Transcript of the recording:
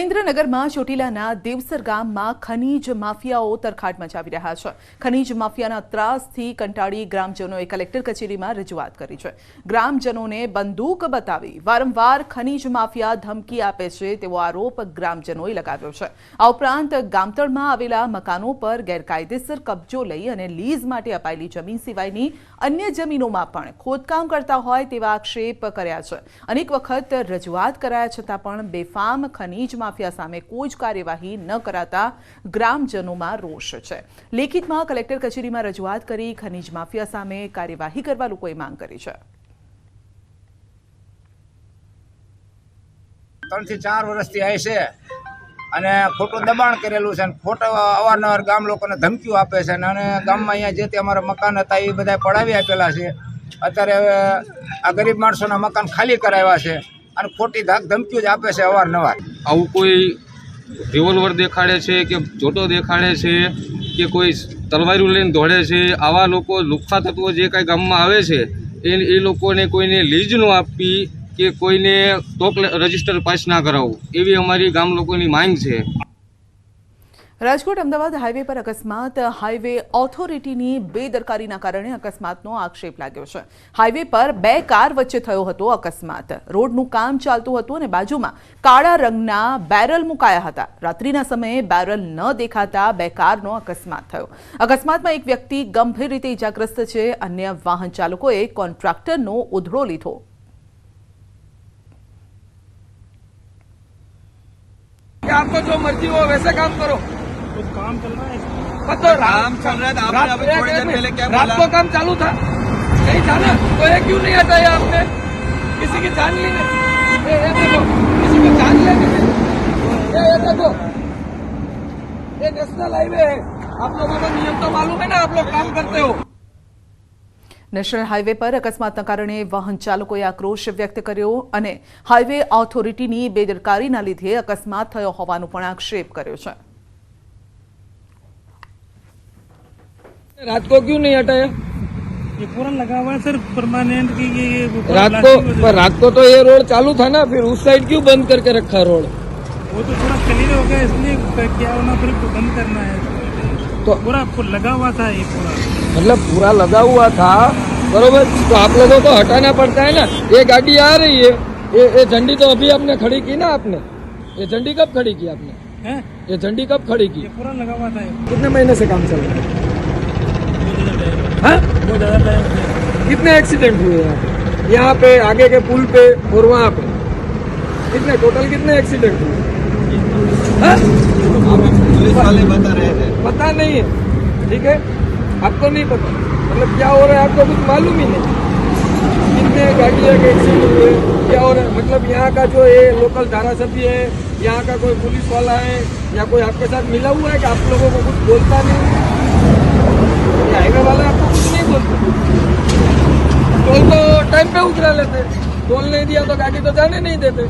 સુરેન્દ્રનગરમાં ચોટીલાના દેવસર ગામમાં ખનીજ માફિયાઓ તરખાટ મચાવી રહ્યા છે। ખનીજ માફિયાના ત્રાસથી કંટાળી ગ્રામજનોએ કલેક્ટર કચેરીમાં રજૂઆત કરી છે। ગ્રામજનોને બંદૂક બતાવી વારંવાર ખનીજ માફિયા ધમકી આપે છે તેવો આરોપ ગ્રામજનોએ લગાવ્યો છે। આ ઉપરાંત ગામતળમાં આવેલા મકાનો પર ગેરકાયદેસર કબજો લઈ અને લીઝ માટે અપાયેલી જમીન સિવાયની અન્ય જમીનોમાં પણ ખોદકામ કરતા હોય તેવા આક્ષેપ કર્યા છે। અનેક વખત રજૂઆત કરાયા છતાં પણ બેફામ ખનીજ માફિયા સામે કોઈ જ કાર્યવાહી ન કરાતા ગ્રામજનોમાં રોષ છે। લેખિતમાં કલેક્ટર કચેરીમાં રજૂઆત કરી ખનીજ માફિયા સામે કાર્યવાહી કરવા લોકોએ માંગ કરી છે। 3 થી 4 વર્ષથી આય છે અને ખોટું દબાણ કરેલું છે અને ખોટો અવારનવાર ગામ લોકોને ધમકીઓ આપે છે અને ગામમાં અહીંયા જે તે અમારા મકાન હતા એ બધા પડાવી આપેલા છે। અત્યારે આ ગરીબ માણસોના મકાન ખાલી કરાવ્યા છે અને ખોટી ધાક ધમકીઓ જ આપે છે અવારનવાર। આવું કોઈ રિવોલ્વર દેખાડે છે કે જોટો દેખાડે છે કે કોઈ તલવારું લઈને દોડે છે। આવા લોકો લુખ્ખા તત્વો જે કાંઈ ગામમાં આવે છે એ લોકોને કોઈને લીઝ ન આપવી કે કોઈને ટોક રજિસ્ટર પાસ ના કરાવવું એવી અમારી ગામ લોકોની માંગ છે। રાજકોટ અમદાવાદ હાઈવે પર અકસ્માત। હાઈવે ઓથોરિટીની બેદરકારીના કારણે અકસ્માતનો આક્ષેપ લાગ્યો છે। હાઈવે પર 2 કાર વચ્ચે થયો હતો અકસ્માત। રોડનું કામ ચાલતું હતું અને બાજુમાં કાળા રંગના બેરલ મુકાયા હતા। રાત્રિના સમયે બેરલ ન દેખાતા 2 કારનો અકસ્માત થયો। અકસ્માતમાં એક વ્યક્તિ ગંભીર રીતે ઇજાગ્રસ્ત છે। અન્ય વાહન ચાલકોએ કોન્ટ્રાક્ટરનો ઉધડો લીધો। आपको जो मर्जी हो वैसे काम करो। तो काम चल रहा है तो काम चल रहा है तो आपने अभी थोड़ी देर पहले क्या रात बोला? को काम चालू था नहीं था ना, तो ये क्यों नहीं हटाया आपने? किसी की जान लेने ये देखो, किसी को जान लेने ये देखो, ये नेशनल हाईवे है। आप लोगों को नियम तो मालूम है ना, आप लोग काम करते हो। નેશનલ હાઈવે પર અકસ્માતના કારણે વાહન ચાલકોએ આક્રોશ વ્યક્ત કર્યો અને હાઈવે ઓથોરિટીની બેદરકારીના લીધે અકસ્માત થયો હોવાનો પણ આક્ષેપ કર્યો છે। रात को क्यों नहीं हटाया? ये पूरा लगा हुआ है सर परमानेंट की ये रात को तो ये रोड चालू था ना, फिर उस साइड क्यों बंद करके रखा रोड? वो तो थोड़ा क्लियर हो गया इसलिए क्या होना फिर बंद करना है तो पूरा लगा हुआ था ये पूरा मतलब पूरा लगा हुआ था बरोबर, तो आप लोगों को हटाना पड़ता है ना। ये गाड़ी आ रही है, ये झंडी तो अभी आपने खड़ी की ना। आपने ये झंडी कब खड़ी की आपने? है ये झंडी कब खड़ी की? ये पूरा लगा हुआ था। कितने महीने से काम चल रहा है? बहुत ज्यादा टाइम कितने एक्सीडेंट हुए यहाँ पे आगे के पुल पे और वहाँ पे? कितने टोटल कितने एक्सीडेंट हुए? पुलिस वाले बता रहे थे। पता नहीं है, ठीक है, आपको नहीं पता मतलब क्या हो रहा है, आपको कुछ मालूम ही नहीं। कितने गाड़ियाँ के एक्सीडेंट हुए, क्या हो रहा है, मतलब यहाँ का जो ये लोकल धारासभ्य है, यहाँ का कोई पुलिस वाला है या कोई आपके साथ मिला हुआ है कि आप लोगों को कुछ बोलता नहीं? हाईवे वाला आपको कुछ नहीं बोलते? टोल तो टाइम पे उतरा लेते, टोल नहीं दिया तो गाड़ी तो जाने नहीं देते।